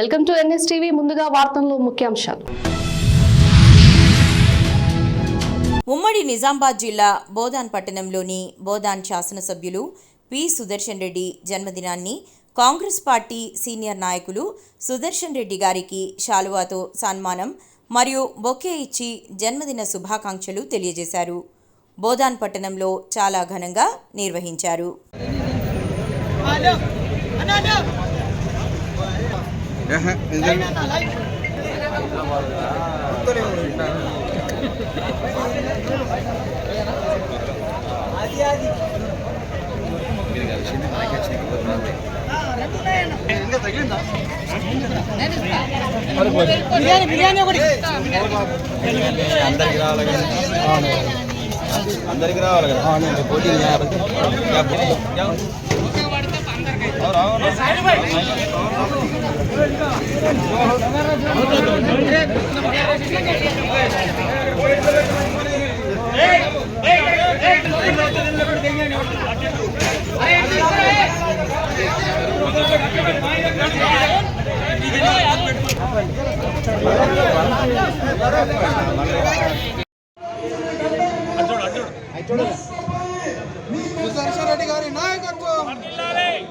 Welcome to NS TV. ముందుగా వార్తల్లో ముఖ్యాంశాలు. ఉమ్మడి నిజామాబాద్ జిల్లా బోధాన్ పట్టణంలోని బోధాన్ శాసనసభ్యులు పి సుదర్శన్ రెడ్డి జన్మదినాన్ని కాంగ్రెస్ పార్టీ సీనియర్ నాయకులు సుదర్శన్ రెడ్డి గారికి శాలువాతో సన్మానం మరియు బొకే ఇచ్చి జన్మదిన శుభాకాంక్షలు తెలియజేశారు. బోధాన్ పట్టణంలో చాలా ఘనంగా నిర్వహించారు. అందరికి రావాలి కదా పోటీ సుదర్శన్ రెడ్డి గారి నాయకత్వం,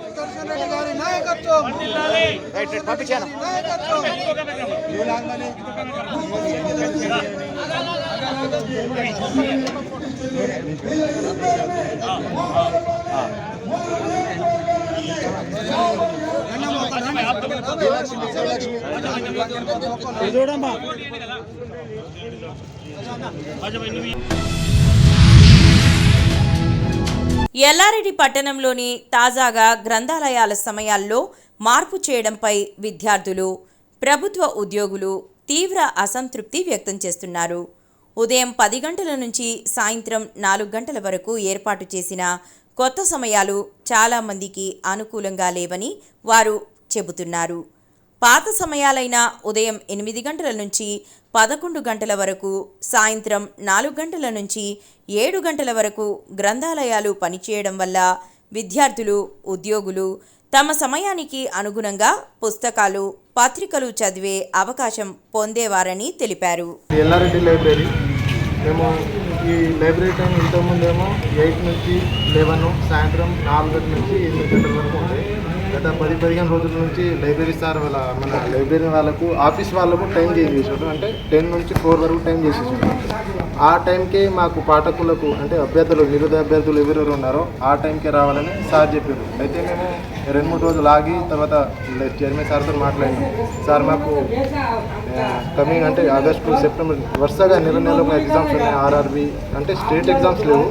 సుదర్శన్ రెడ్డి గారి నాయకత్వం, చూడమ్మా. ఎల్లారెడ్డి పట్టణంలోని తాజాగా గ్రంథాలయాల సమయాల్లో మార్పు చేయడంపై విద్యార్థులు, ప్రభుత్వ ఉద్యోగులు తీవ్ర అసంతృప్తి వ్యక్తం చేస్తున్నారు. ఉదయం 10 గంటల నుంచి సాయంత్రం 4 గంటల వరకు ఏర్పాటు చేసిన కొత్త సమయాలు చాలామందికి అనుకూలంగా లేవని వారు చెబుతున్నారు. పాత సమయాలైన ఉదయం 8 గంటల నుంచి 11 గంటల వరకు, సాయంత్రం 4 గంటల నుంచి 7 గంటల వరకు గ్రంథాలయాలు పనిచేయడం వల్ల విద్యార్థులు, ఉద్యోగులు తమ సమయానికి అనుగుణంగా పుస్తకాలు, పత్రికలు చదివే అవకాశం పొందేవారని తెలిపారు. ఎల్లారెడ్డి లైబ్రరీ మేము ఈ లైబ్రరీ టైం ఇంతకుముందేమో 8 నుంచి 11, సాయంత్రం 4 నుంచి 8 గంటల వరకు ఉంటాయి. గత 10-15 రోజుల నుంచి లైబ్రరీ సార్ మన లైబ్రరీ వాళ్ళకు, ఆఫీస్ వాళ్ళకు టైం చేంజ్ చేసాడు. అంటే 10 నుంచి 4 వరకు టైం చేసేసాడు. ఆ టైంకి మాకు పాఠకులకు అంటే అభ్యర్థులు, నిరుద్యోగ అభ్యర్థులు ఎవరెవరు ఉన్నారో ఆ టైంకే రావాలని సార్ చెప్పారు. అయితే మేము 2-3 రోజులు ఆగి తర్వాత చైర్మన్ సార్తో మాట్లాడినాం. సార్ మాకు కమింగ్ అంటే ఆగస్టు, సెప్టెంబర్ వరుసగా నెలకు ఎగ్జామ్స్ ఉన్నాయి. ఆర్ఆర్బి అంటే స్టేట్ ఎగ్జామ్స్ లేవు,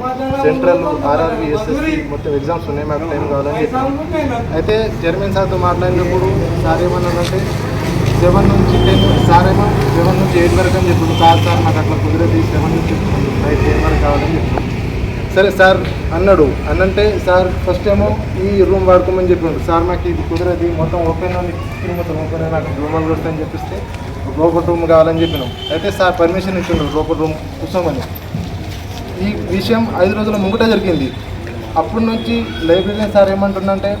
సెంట్రల్, ఆర్ఆర్బి, ఎస్ఎస్సి మొత్తం ఎగ్జామ్స్ ఉన్నాయి. మాకు టైం కావాలని చెప్పాం. అయితే చైర్మన్ సార్తో మాట్లాడినప్పుడు సార్ ఏమన్నాడంటే 7 నుంచి 10, సార్ ఏమో 7 నుంచి 8 వరకు అని చెప్పాడు. సార్ నాకు అట్లా కుదిరేది 7 నుంచి నైట్ 10 వరకు కావాలని చెప్పాడు. సరే సార్ అన్నాడు. అన్నంటే సార్ ఫస్ట్ ఏమో ఈ రూమ్ వాడుకోమని చెప్పాడు. సార్ మాకు ఇది కుదిరేది, మొత్తం ఓపెన్ ఉంది, మొత్తం ఓపెన్ నాకు రూమ్ వస్తాయని చెప్పిస్తే లోపల రూమ్ కావాలని చెప్పినాం. అయితే సార్ పర్మిషన్ ఇచ్చిండు లోపల రూమ్ కూర్చోమని. ఈ విషయం 5 రోజుల ముంగట జరిగింది. అప్పటి నుంచి లైబ్రరీ సార్ ఏమంటుందంటే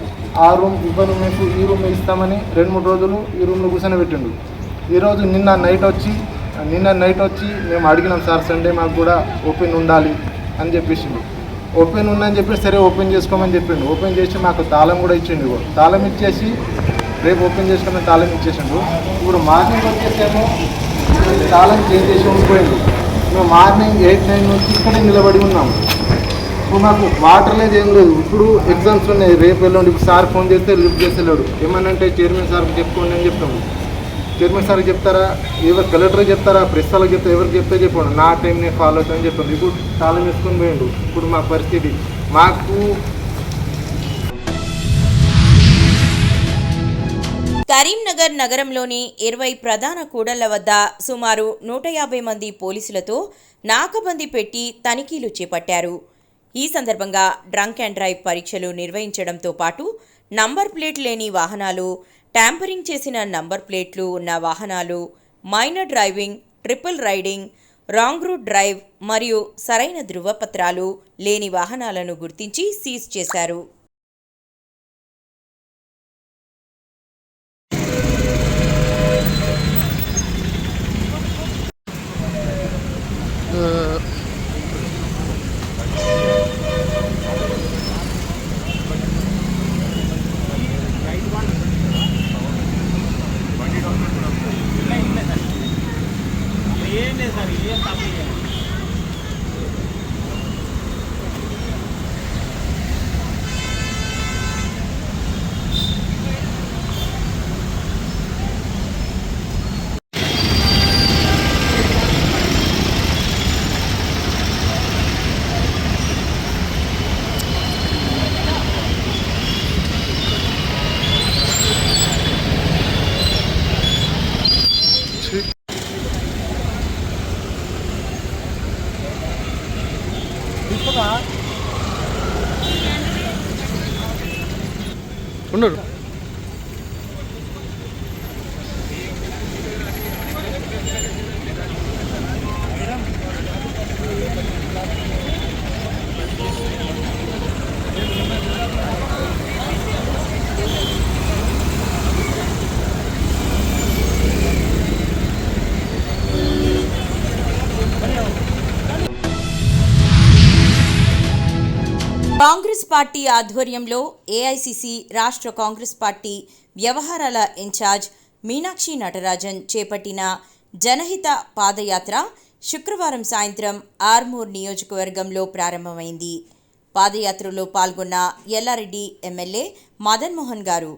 ఆ రూమ్ ఇవ్వను, మీకు ఈ రూమ్ ఇస్తామని 2-3 రోజులు ఈ రూమ్లో కూర్చొని పెట్టిండు. ఈరోజు నిన్న నైట్ వచ్చి మేము అడిగినాం, సార్ సండే మాకు కూడా ఓపెన్ ఉండాలి అని చెప్పేసిండు. ఓపెన్ ఉందని చెప్పి సరే ఓపెన్ చేసుకోమని చెప్పిండు. ఓపెన్ చేసి మాకు తాళం కూడా ఇచ్చిండు. తాళం ఇచ్చేసి రేపు ఓపెన్ చేసుకోమని తాళం ఇచ్చేసిండు. ఇప్పుడు మార్నింగ్ వచ్చేసేమో తాళం చేంజ్ చేసి ఉండిపోయింది. మేము మార్నింగ్ 8-9 నుంచి ఇక్కడే నిలబడి ఉన్నాము. ఇప్పుడు మాకు వాటర్ లేదు, ఏం లేదు. ఇప్పుడు ఎగ్జామ్స్ ఉన్నాయి, రేపు వెళ్ళండి. ఇప్పుడు సార్ ఫోన్ చేస్తే లిఫ్ట్ చేసేలేడు. ఏమనంటే చైర్మన్ సార్కి చెప్పుకోండి అని చెప్తాము. చైర్మన్ సార్కి చెప్తారా, ఎవరు కలెక్టర్కి చెప్తారా, ప్రెస్ వాళ్ళకి చెప్తారా, ఎవరికి చెప్తే చెప్పండి, నా టైం నేను ఫాలో అవుతానని చెప్పండి. ఇప్పుడు తాళం వేసుకొని పోయిండు. ఇప్పుడు మా పరిస్థితి మాకు కరీంనగర్ నగరంలోని 20 ప్రధాన కూడళ్ల వద్ద సుమారు 150 మంది పోలీసులతో నాకబందీ పెట్టి తనిఖీలు చేపట్టారు. ఈ సందర్భంగా డ్రంక్ అండ్ డ్రైవ్ పరీక్షలు నిర్వహించడంతో పాటు నంబర్ ప్లేట్ లేని వాహనాలు, ట్యాంపరింగ్ చేసిన నంబర్ ప్లేట్లు ఉన్న వాహనాలు, minor driving, triple riding, wrong route drive మరియు సరైన ధృవపత్రాలు లేని వాహనాలను గుర్తించి సీజ్ చేశారు. ఉండరు. కాంగ్రెస్ పార్టీ ఆధ్వర్యంలో ఏఐసిసి రాష్ట్ర కాంగ్రెస్ పార్టీ వ్యవహారాల ఇన్ఛార్జ్ మీనాక్షి నటరాజన్ చేపట్టిన జనహిత పాదయాత్ర శుక్రవారం సాయంత్రం ఆర్మూర్ నియోజకవర్గంలో ప్రారంభమైంది. పాదయాత్రలో పాల్గొన్న ఎల్లారెడ్డి ఎమ్మెల్యే మదన్ మోహన్ గారు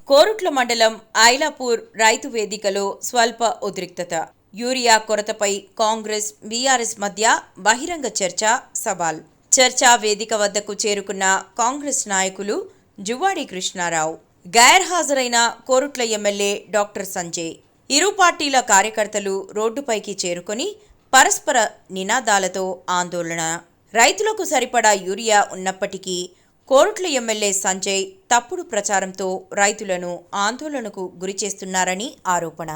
కోరుట్ల మండలం ఐలాపూర్ రైతు వేదికలో స్వల్ప ఉద్రిక్తత. యూరియా కొరతపై కాంగ్రెస్ బీఆర్ఎస్ మధ్య బహిరంగ చర్చ సవాల్. చర్చా వేదిక వద్దకు చేరుకున్న కాంగ్రెస్ నాయకులు జువ్వాడి కృష్ణారావు, గైర్హాజరైన కోరుట్ల ఎమ్మెల్యే డాక్టర్ సంజయ్, ఇరు పార్టీల కార్యకర్తలు రోడ్డుపైకి చేరుకొని పరస్పర నినాదాలతో ఆందోళన. రైతులకు సరిపడా యూరియా ఉన్నప్పటికీ కోరుట్ల ఎమ్మెల్యే సంజయ్ తప్పుడు ప్రచారంతో రైతులను ఆందోళనకు గురిచేస్తున్నారని ఆరోపణ.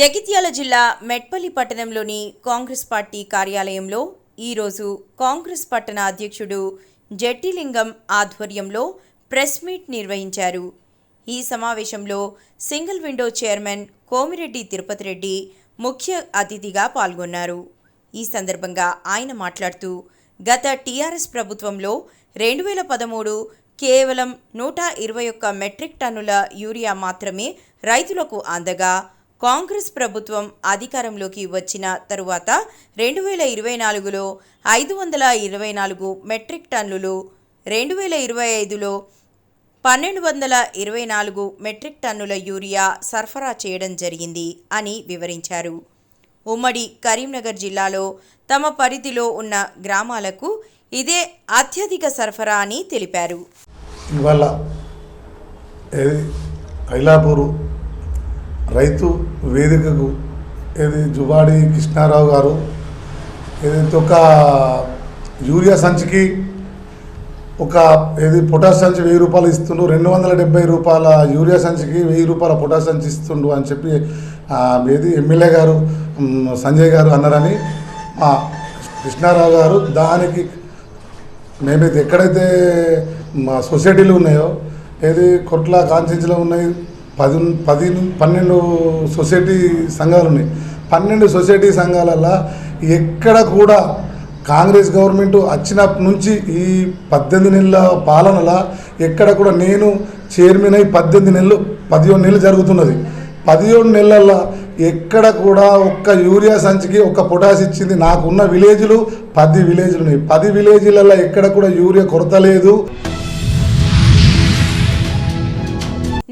జగిత్యాల జిల్లా మెట్పల్లి పట్టణంలోని కాంగ్రెస్ పార్టీ కార్యాలయంలో ఈరోజు కాంగ్రెస్ పట్టణ అధ్యక్షుడు జట్టిలింగం ఆధ్వర్యంలో ప్రెస్ మీట్ నిర్వహించారు. ఈ సమావేశంలో single window chairman Komireddy Tirupati Reddy ముఖ్య అతిథిగా పాల్గొన్నారు. ఈ సందర్భంగా ఆయన మాట్లాడుతూ గత టీఆర్ఎస్ ప్రభుత్వంలో 2013 కేవలం 121 మెట్రిక్ టన్నుల యూరియా మాత్రమే రైతులకు అందగా కాంగ్రెస్ ప్రభుత్వం అధికారంలోకి వచ్చిన తరువాత 2024లో 524 మెట్రిక్ టన్నులు, 2025లో 1224 మెట్రిక్ టన్నుల యూరియా సరఫరా చేయడం జరిగింది అని వివరించారు. ఉమ్మడి కరీంనగర్ జిల్లాలో తమ పరిధిలో ఉన్న గ్రామాలకు ఇదే అత్యధిక సరఫరా అని తెలిపారు. ఇవాళ ఐలాపూరు రైతు వేదికకు జువ్వాడి కృష్ణారావు గారు ఏదైతే ఒక యూరియా సంచికి ఒక పొటాష్ సంచి 1000 రూపాయలు ఇస్తుండు, 270 రూపాయల యూరియా సంచికి 1000 రూపాయల పొటాష్ సంచి ఇస్తుండు అని చెప్పి ఎమ్మెల్యే గారు సంజయ్ గారు అన్నారని మా కృష్ణారావు గారు దానికి మేమైతే ఎక్కడైతే మా సొసైటీలు ఉన్నాయో కొట్ల కాన్స్టిట్యూన్సీలో ఉన్నాయి 12 సొసైటీ సంఘాలు ఉన్నాయి. 12 సొసైటీ సంఘాలలో ఎక్కడ కూడా కాంగ్రెస్ గవర్నమెంట్ వచ్చినప్పటి నుంచి ఈ 18 నెలల పాలనలో ఎక్కడ కూడా నేను చైర్మన్ అయి 17 నెలలు జరుగుతున్నది. 17 నెలల్లో ఎక్కడ కూడా ఒక్క యూరియా సంచికి ఒక్క పొటాష్ ఇచ్చింది. నాకున్న విలేజ్లు 10 విలేజ్లు ఉన్నాయి. 10 విలేజ్లలో ఎక్కడ కూడా యూరియా కొరత లేదు.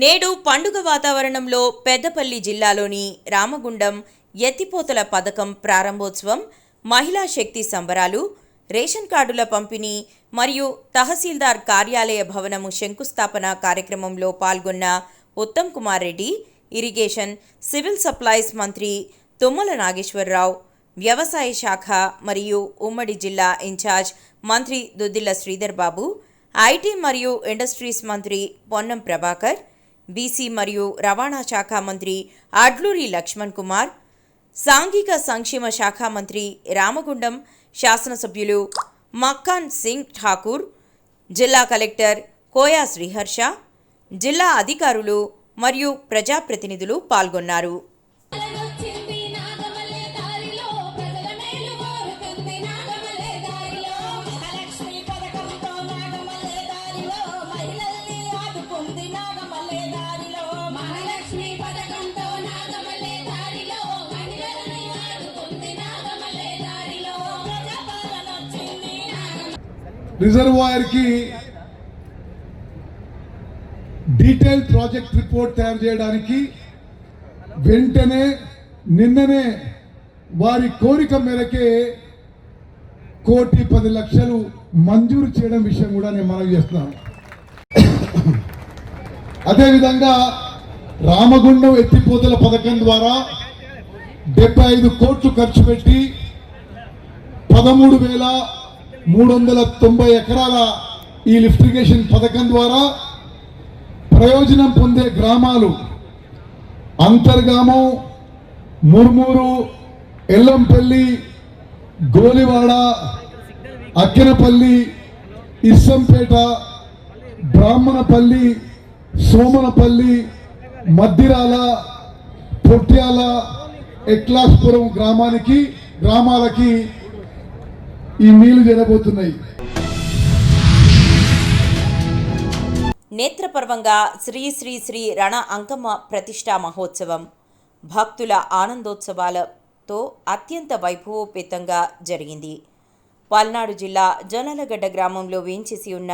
నేడు పండుగ వాతావరణంలో పెద్దపల్లి జిల్లాలోని రామగుండం ఎత్తిపోతల పథకం ప్రారంభోత్సవం, మహిళా శక్తి సంబరాలు, రేషన్ కార్డుల పంపిణీ మరియు తహసీల్దార్ కార్యాలయ భవనము శంకుస్థాపన కార్యక్రమంలో పాల్గొన్న Uttam Kumar Reddy irrigation, civil supplies మంత్రి తుమ్మల నాగేశ్వరరావు, వ్యవసాయ శాఖ మరియు ఉమ్మడి జిల్లా ఇన్ఛార్జ్ మంత్రి దుద్దిళ్ల శ్రీధర్ బాబు, ఐటీ మరియు ఇండస్ట్రీస్ మంత్రి పొన్నం ప్రభాకర్, బీసీ మరియు రవాణా శాఖ మంత్రి అడ్లూరి లక్ష్మణ్ కుమార్, సాంఘిక సంక్షేమ శాఖ మంత్రి రామగుండం, శాసనసభ్యులు మక్కాన్ సింగ్ ఠాకూర్, జిల్లా కలెక్టర్ కోయా శ్రీహర్ష, జిల్లా అధికారులు మరియు ప్రజాప్రతినిధులు పాల్గొన్నారు. రిజర్వాయర్ కి డీటెయిల్ ప్రాజెక్ట్ రిపోర్ట్ తయారు చేయడానికి వెంటనే నిన్ననే వారి కోరిక మేరకే 1,10,00,000 మంజూరు చేయడం విషయం కూడా నేను మనవి చేస్తున్నాను. అదేవిధంగా రామగుండం ఎత్తిపోతల పథకం ద్వారా 75 కోట్లు ఖర్చు పెట్టి 13,390 ఎకరాల ఈ లిఫ్ట్ ఇరిగేషన్ పథకం ద్వారా ప్రయోజనం పొందే గ్రామాలు అంతర్గామం, ముర్మూరు, ఎల్లంపల్లి, గోలివాడ, అక్కెనపల్లి, ఇస్సంపేట, బ్రాహ్మణపల్లి, సోమనపల్లి, మద్దిరాల, పొట్యాల, ఎక్లాస్పురం గ్రామాలకి ఈ నీళ్లు జరగబోతున్నాయి. నేత్రపర్వంగా శ్రీ శ్రీ శ్రీ రణ అంకమ్మ ప్రతిష్టా మహోత్సవం భక్తుల ఆనందోత్సవాలతో అత్యంత వైభవోపేతంగా జరిగింది. పల్నాడు జిల్లా జొన్నలగడ్డ గ్రామంలో వేంచేసి ఉన్న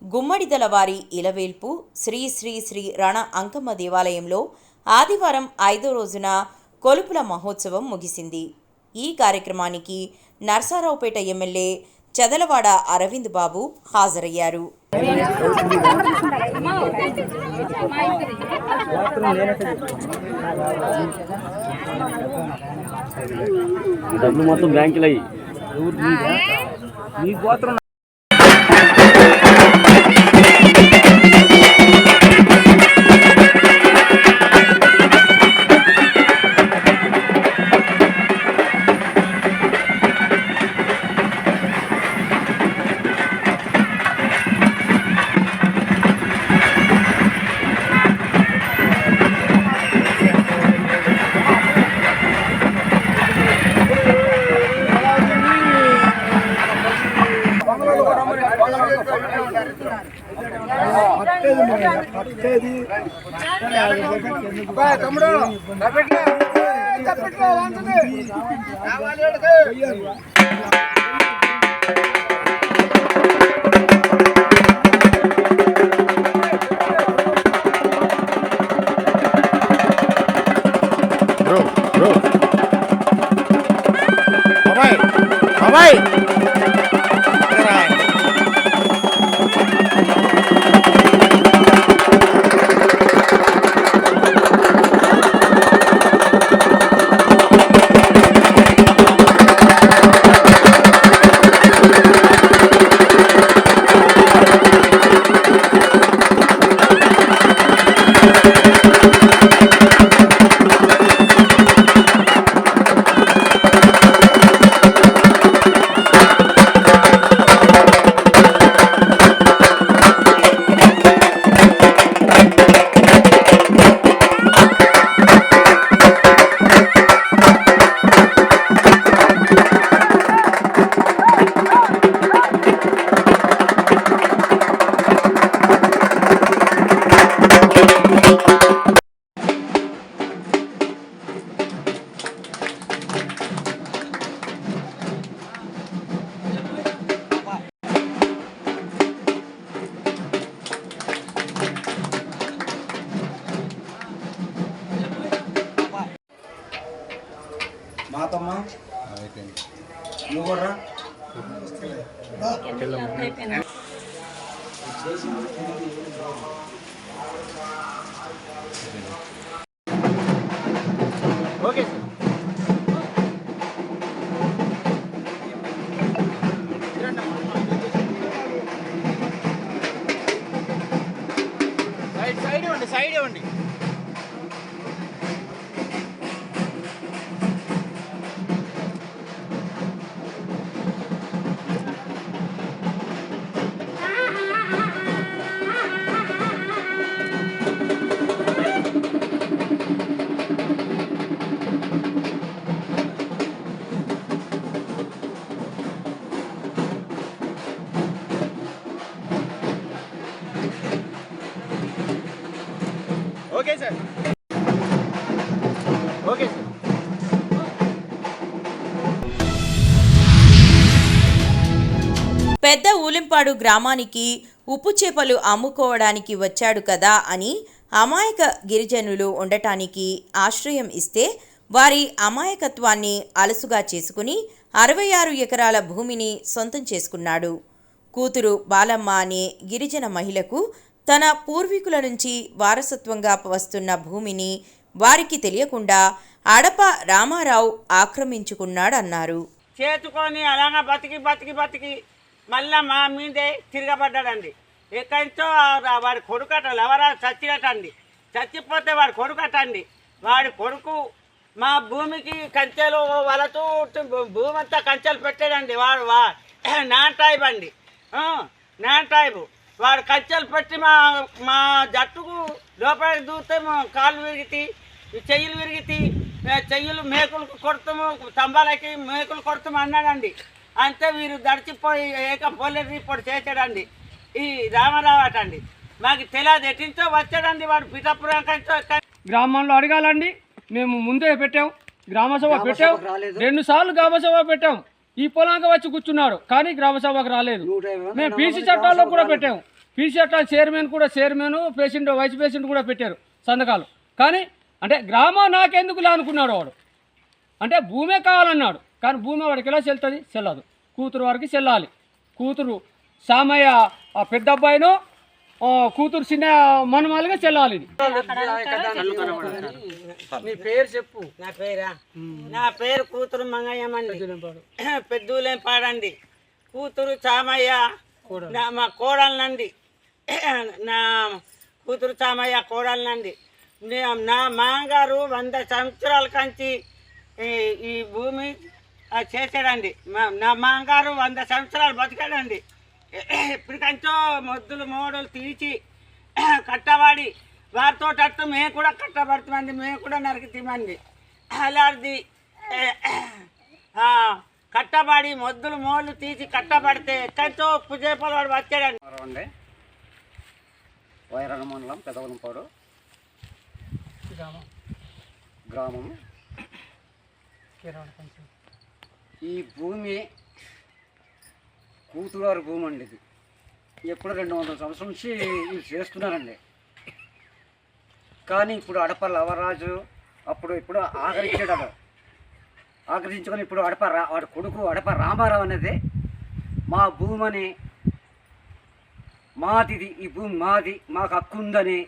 గుమ్మడిదల వారి ఇలవేల్పు శ్రీ శ్రీ శ్రీ రణ అంకమ్మ దేవాలయంలో ఆదివారం 5వ రోజున కొలుపుల మహోత్సవం ముగిసింది. ఈ కార్యక్రమానికి నర్సారావుపేట ఎమ్మెల్యే చదలవాడ అరవింద్ బాబు హాజరయ్యారు. మొత్తం బ్యాంకులు అయ్యి మాతమ్మ నువ్వు కూడా ఓకే సార్. Okay sir. పెద్ద ఊలింపాడు గ్రామానికి ఉప్పు చేపలు అమ్ముకోవడానికి వచ్చాడు కదా అని అమాయక గిరిజనులు ఉండటానికి ఆశ్రయం ఇస్తే వారి అమాయకత్వాన్ని అలసుగా చేసుకుని 66 ఎకరాల భూమిని సొంతం చేసుకున్నాడు. కూతురు బాలమ్మ అనే గిరిజన మహిళకు తన పూర్వీకుల నుంచి వారసత్వంగా వస్తున్న భూమిని వారికి తెలియకుండా అడప రామారావు ఆక్రమించుకున్నాడన్నారు. చేతుకొని అలాగా బతికి మళ్ళా మా మీదే తిరగబడ్డాడండి. ఎక్కడి నుంచో వాడి కొడుకట ఎవరా చచ్చినట్టండి. చచ్చిపోతే వాడి కొడుకటండి. వాడి కొడుకు మా భూమికి కంచెలు వలతూ భూమి అంతా కంచెలు పెట్టాడండి. వాడు నాన్ టైప్ అండి, నాన్ టైపు. వాడు కంచెలు పెట్టి మా జట్టుకు లోపలికి దూరితే కాళ్ళు విరిగితే, చెయ్యిలు విరిగితే, చెయ్యిలు మేకులు కొడతాము, స్తంభాలకి మేకులు కొడతాము అన్నాడండి. అంతే వీరు దడిచిపోయి పోలీస్ రిపోర్ట్ చేశాడండి. ఈ రామారావు అటండి. మాకు తెలియదు, ఎట్టించో వచ్చాడండి వాడు పిఠాపురం కంచో. గ్రామంలో అడగాలండి. మేము ముందే పెట్టాం, గ్రామసభ పెట్టాం, 2 సార్లు గ్రామసభ పెట్టాం. ఈ పొలానికి వచ్చి కూర్చున్నాడు కానీ గ్రామసభకు రాలేదు. మేము పీసీ చట్టాల్లో కూడా పెట్టాం. పీసీ చట్టాలు చైర్మన్ ప్రెసిడెంట్ వైస్ ప్రెసిడెంట్ కూడా పెట్టారు సంతకాలు. కానీ అంటే గ్రామం నాకెందుకులే అనుకున్నాడు వాడు. అంటే భూమే కావాలన్నాడు కానీ భూమి వాడికి ఎలా చెల్తుంది? చెల్లదు. కూతురు వారికి చెల్లాలి. కూతురు సామయ్య ఆ పెద్ద అబ్బాయిను, కూతురు చిన్న మనమాలిగా చెల్లాలి. మీ పేరు చెప్పు. నా పేరు కూతురు మంగయ్యమండి, పెద్దూలేం పాడండి. కూతురు చామయ్య మా కోడలనండి. నా కూతురు చామయ్య కోడలనండి. నా మామగారు 100 సంవత్సరాల కంచి ఈ భూమి చేశాడండి. నా మామగారు 100 సంవత్సరాలు బతికాడండి. ఇప్పటికంచో మొద్దులు మోడలు తీసి కట్టబడి వారితో అట్టు మేము కూడా కట్టబడుతామండి, మేము కూడా నరికితీమండి. అలాంటిది కట్టబడి మొద్దులు మోళ్ళు తీసి కట్టబడితే ఎక్కడితో ఉప్పు చేపలు వాడు వచ్చాడండి. వైరాణ మండలం పెదవలంపాడు గ్రామం. ఈ భూమి కూతురు వారి భూమి అండి. ఇది ఎప్పుడు 200 సంవత్సరాల నుంచి ఇది చేస్తున్నారండి. కానీ ఇప్పుడు అడప లవరాజు ఇప్పుడు ఆకరించాడు. ఆకరించుకొని ఇప్పుడు వాడి కొడుకు అడప రామారావు అనేది మా భూమని, మాదిది, ఈ భూమి మాది, మాకు హక్కు ఉందని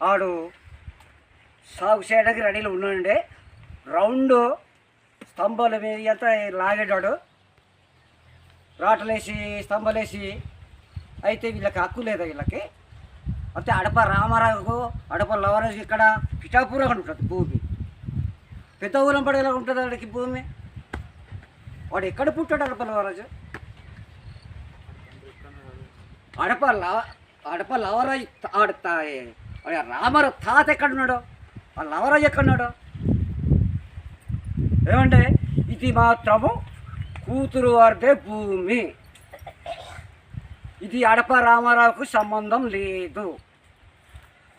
ఆడు సాగు చేయడానికి రెడీలో ఉన్నాడండి. రౌండ్ స్తంభాలు అంతా లాగేటాడు, రాటలేసి స్తంభాలేసి. అయితే వీళ్ళకి హక్కు లేదా వీళ్ళకి. అయితే అడప రామారావుకు అడప లవరాజు ఇక్కడ పిఠాపురం ఉంటుంది భూమి. పెద్ద ఊరం పడేలా ఉంటుంది వాడికి భూమి. వాడు ఎక్కడ పుట్టాడు అడప లవరాజు? అడప లవరాజు రామారావు తాత ఎక్కడున్నాడు? ఆ లవరాజు ఎక్కడున్నాడు? ఏమంటే ఇది మాత్రము కూతురు వారిదే భూమి. ఇది అడప రామారావుకు సంబంధం లేదు.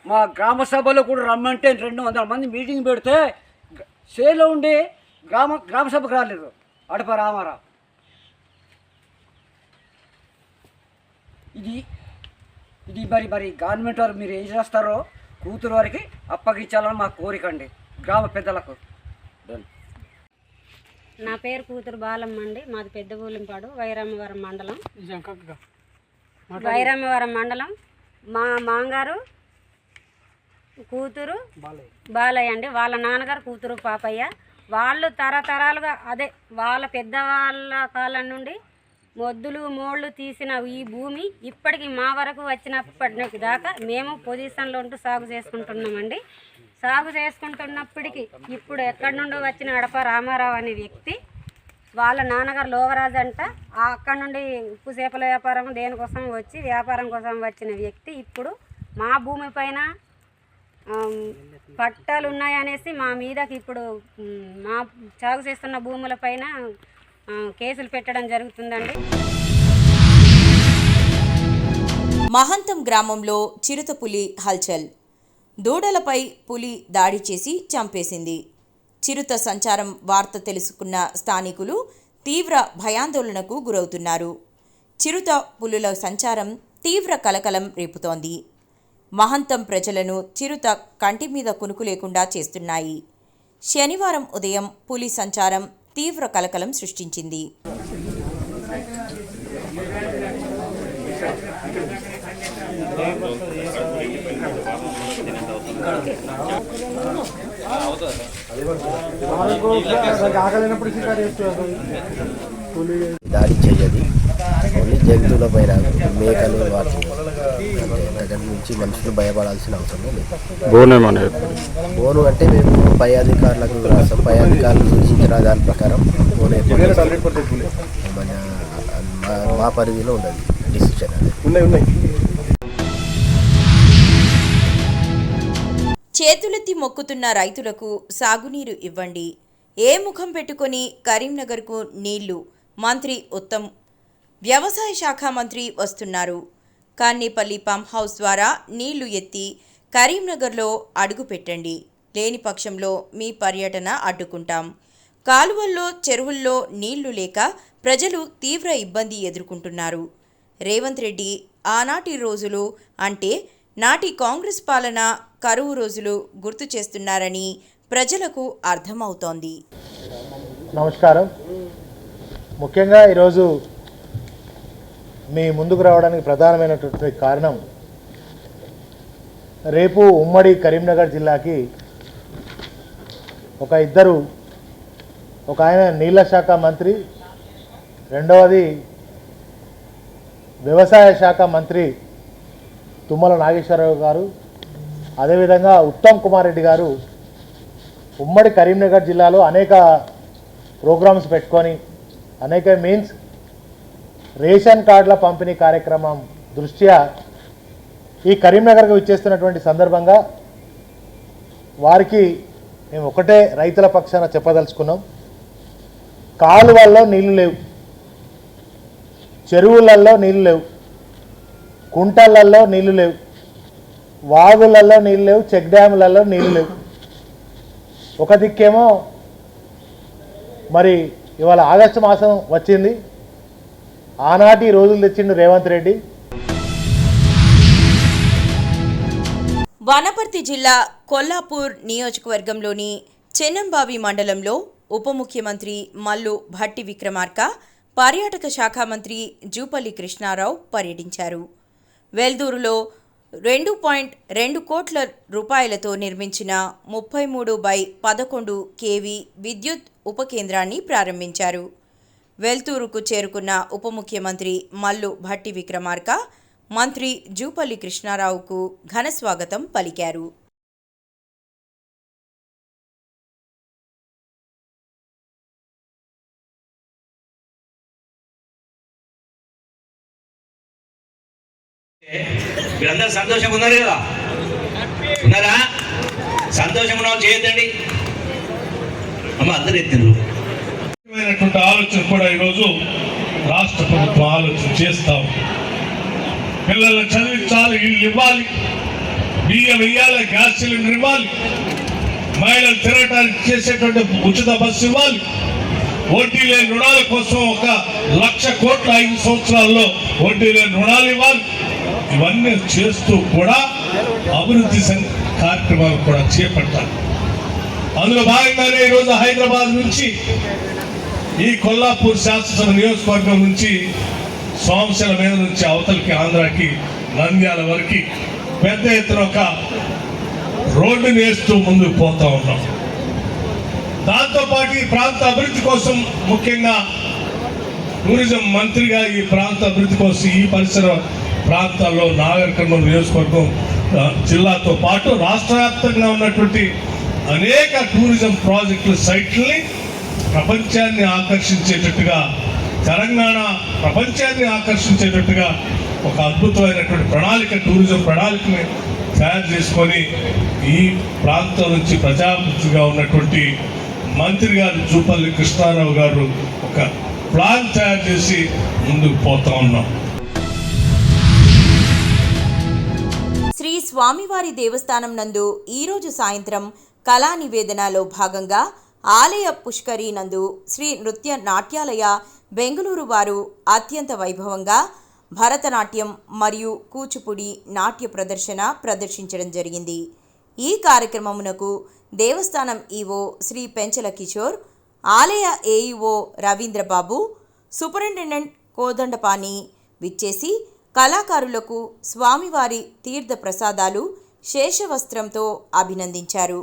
మా గ్రామ సభలో కూడా రమ్మంటే 200 మంది మీటింగ్ పెడితే సేలో ఉండి గ్రామ సభకు రాలేదు అడప రామారావు. ఇది మరి గవర్నమెంట్ వారు మీరు ఏం చేస్తారో కూతురు వారికి అప్పగించాలని మా కోరిక అండి, గ్రామ పెద్దలకు. నా పేరు కూతురు బాలమ్మ అండి. మాది పెద్ద ఊలింపాడు, వైరామవరం మండలం. వైరామవరం మండలం. మా మాంగారు కూతురు బాలయ్య అండి. వాళ్ళ నాన్నగారు కూతురు పాపయ్య. వాళ్ళు తరతరాలుగా అదే వాళ్ళ పెద్దవాళ్ళ కాలం నుండి మొద్దులు మోళ్ళు తీసిన ఈ భూమి ఇప్పటికి మా వరకు వచ్చినప్పటి దాకా మేము పొజిషన్లో ఉంటూ సాగు చేసుకుంటున్నామండి. సాగు చేసుకుంటున్నప్పటికీ ఇప్పుడు ఎక్కడి నుండి వచ్చిన అడప రామారావు అనే వ్యక్తి వాళ్ళ నాన్నగారు లోవరాజు అంట. అక్కడ నుండి ఉప్పు చేపల వ్యాపారం దేనికోసం వచ్చి వ్యాపారం కోసం వచ్చిన వ్యక్తి ఇప్పుడు మా భూమి పైన పట్టాలు ఉన్నాయనేసి మా మీదకి ఇప్పుడు మా సాగు చేస్తున్న భూముల పైన కేసులు పెట్టడం జరుగుతుందండి. మహంతం గ్రామంలో చిరుతపులి హల్చల్. దూడలపై పులి దాడి చేసి చంపేసింది. చిరుత సంచారం వార్త తెలుసుకున్న స్థానికులు తీవ్ర భయాందోళనకు గురవుతున్నారు. చిరుత పులుల సంచారం తీవ్ర కలకలం రేపుతోంది. మహంతం ప్రజలను చిరుత కంటి మీద కునుకు లేకుండా చేస్తున్నాయి. శనివారం ఉదయం పులి సంచారం తీవ్ర కలకలం సృష్టించింది. దాడి చేయదు. ఓన్లీ జంతువుల పైన మేకలు వాటి దగ్గర నుంచి మనుషులు భయపడాల్సిన అవసరం లేదు. బోను అంటే మేము పై అధికారులకు రాస్తాం. పై అధికారులు సూచించిన దాని ప్రకారం బోను మా పరిధిలో ఉన్నది డిసిషన్ అనేది. చేతులెత్తి మొక్కుతున్న రైతులకు సాగునీరు ఇవ్వండి. ఏ ముఖం పెట్టుకొని కరీంనగర్కు నీళ్లు? మంత్రి ఉత్తమ్. వ్యవసాయ శాఖ మంత్రి వస్తున్నారు. కాన్నేపల్లి పంప్ హౌస్ ద్వారా నీళ్లు ఎత్తి కరీంనగర్లో అడుగు పెట్టండి. లేని పక్షంలో మీ పర్యటన అడ్డుకుంటాం. కాలువల్లో చెరువుల్లో నీళ్లు లేక ప్రజలు తీవ్ర ఇబ్బంది ఎదుర్కొంటున్నారు. రేవంత్ రెడ్డి ఆనాటి రోజులు అంటే నాటి కాంగ్రెస్ పాలన కరువు రోజులు గుర్తు చేస్తున్నారని ప్రజలకు అర్థమవుతోంది. నమస్కారం. ముఖ్యంగా ఈరోజు మీ ముందుకు రావడానికి ప్రధానమైనటువంటి కారణం, రేపు ఉమ్మడి కరీంనగర్ జిల్లాకి ఒక ఆయన నీళ్ల శాఖ మంత్రి, రెండవది వ్యవసాయ శాఖ మంత్రి తుమ్మల నాగేశ్వరరావు గారు, అదేవిధంగా ఉత్తమ్ కుమార్ రెడ్డి గారు ఉమ్మడి కరీంనగర్ జిల్లాలో అనేక ప్రోగ్రామ్స్ పెట్టుకొని అనేక మీన్స్ రేషన్ కార్డుల పంపిణీ కార్యక్రమం దృష్ట్యా ఈ కరీంనగర్కు ఇచ్చేస్తున్నటువంటి సందర్భంగా వారికి మేము ఒకటే రైతుల పక్షాన చెప్పదలుచుకున్నాం. కాలువల్లో నీళ్లు లేవు, చెరువులలో నీళ్లు లేవు, కుంటలలో నీళ్లు లేవు, వాగులలో నీళ్ళు లేవు, చెక్ డ్యాములలో నీళ్ళు లేవు. ఒక దిక్కేమో మరి ఇవాళ ఆగస్టు మాసం వచ్చింది, ఆనాటి రోజులు తెచ్చిండు రేవంత్ రెడ్డి. వనపర్తి జిల్లా కొల్లాపూర్ నియోజకవర్గంలోని చెన్నంబావి మండలంలో ఉప ముఖ్యమంత్రి మల్లు భట్టి విక్రమార్క, పర్యాటక శాఖ మంత్రి జూపల్లి కృష్ణారావు పర్యటించారు. వెల్దూరులో 2.2 కోట్ల రూపాయలతో నిర్మించిన 33/11 kV విద్యుత్ ఉప కేంద్రాన్ని ప్రారంభించారు. వెల్తూరుకు చేరుకున్న ఉప ముఖ్యమంత్రి మల్లు భట్టి విక్రమార్క మంత్రి జూపల్లి కృష్ణారావుకు ఘన స్వాగతం పలికారు. మీరందరూ సంతోషంగా ఉన్నారు కదా? ఉన్నారా? సంతోషం ఉన్న వాళ్ళు చేయొద్దండి అమ్మ, అందరూ ఎత్తిండ్రు. ఆలోచన కూడా ఈరోజు రాష్ట్ర ప్రభుత్వం ఆలోచన చేస్తాం. పిల్లలను చదివించాలి, ఇల్లు ఇవ్వాలి, బియ్యం ఇవ్వాలి, గ్యాస్ సిలిండర్ ఇవ్వాలి, మహిళలు తిరగటానికి చేసేటువంటి ఉచిత బస్సు ఇవ్వాలి, వడ్డీ లేని రుణాల కోసం 1,00,000 కోట్ల 5 సంవత్సరాల్లో వడ్డీ లేని రుణాలు ఇవ్వాలి. ఇవన్నీ చేస్తూ కూడా అభివృద్ధి కార్యక్రమాలు కూడా చేపట్టాలి. అందులో భాగంగానే ఈరోజు హైదరాబాద్ నుంచి ఈ కొల్లాపూర్ శాసనసభ నియోజకవర్గం నుంచి సోమశిల మీద నుంచి అవతలికి ఆంధ్రాకి నంద్యాల వరకు పెద్ద ఎత్తున ఒక రోడ్డుని వేస్తూ ముందుకు పోతా ఉన్నాం. దాంతోపాటు ఈ ప్రాంత అభివృద్ధి కోసం, ముఖ్యంగా టూరిజం మంత్రిగా ఈ ప్రాంత అభివృద్ధి కోసం ఈ పరిసర ప్రాంతాల్లో నాగర్ కర్నూలు నియోజకవర్గం జిల్లాతో పాటు రాష్ట్ర వ్యాప్తంగా ఉన్నటువంటి అనేక టూరిజం ప్రాజెక్టుల సైట్లని ప్రపంచాన్ని ఆకర్షించేటట్టుగా, తెలంగాణ ప్రపంచాన్ని ఆకర్షించేటట్టుగా ఒక అద్భుతమైనటువంటి ప్రణాళిక, టూరిజం ప్రణాళికని తయారు చేసుకొని ఈ ప్రాంతం నుంచి ప్రజాప్రతినిధిగా ఉన్నటువంటి మంత్రి గారు జూపల్లి కృష్ణారావు గారు ఒక ప్లాన్ తయారు చేసి ముందుకు పోతా ఉన్నాం. శ్రీ స్వామివారి దేవస్థానం నందు ఈరోజు సాయంత్రం కళా నివేదనలో భాగంగా ఆలయ పుష్కరి నందు శ్రీ నృత్య నాట్యాలయ బెంగళూరు వారు అత్యంత వైభవంగా భరతనాట్యం మరియు కూచిపూడి నాట్య ప్రదర్శించడం జరిగింది. ఈ కార్యక్రమమునకు దేవస్థానం ఈవో శ్రీ పెంచల కిషోర్, ఆలయ ఏఈఓ రవీంద్రబాబు, సూపరింటెండెంట్ కోదండపాణి విచ్చేసి కళాకారులకు స్వామివారి తీర్థ ప్రసాదాలు శేషవస్త్రంతో అభినందించారు.